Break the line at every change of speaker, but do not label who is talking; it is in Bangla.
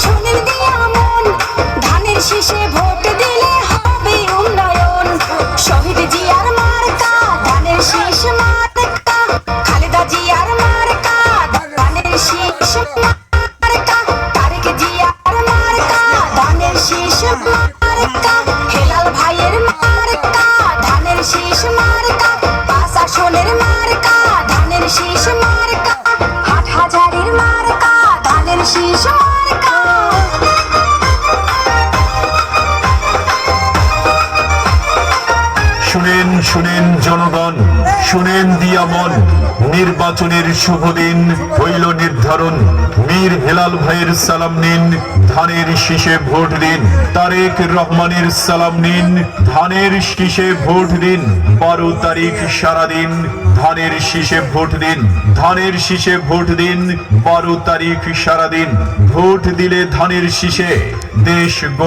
সোনের দিয়া মন, ধানের শীষে ভোট দিলে হবে উন্নয়ন। শহীদ জিয়ার মার্কা ধানের শীষ মার্কা, খালেদা জিয়ার মার্কা ধানের শীষ মার্কা, তারেক জিয়ার মার্কা ধানের শীষ মার্কা, হেলাল ভাইয়ের মার্কা ধানের শীষ মার্কা, পাঁচ আসনের মার্কা ধানের শীষ মার্কা, হাটহাজারীর মার্কা ধানের শীষ মার্কা।
শুনেন শুনেন জনগণ, শুনেন দিয়া মন, নির্বাচনের শুভ দিন হইল নির্ধারণ। মীর হেলাল ভাইয়ের সালাম নিন, ধানের শীষে ভোট দিন। তারেক রহমানের সালাম নিন, ধানের শীষে ভোট দিন। 12 তারিখ সারাদিন ধানের শীষে ভোট দিন, ধানের শীষে ভোট দিন। 12 তারিখ সারাদিন ভোট দিলে ধানের শীষে দেশ গড়বে।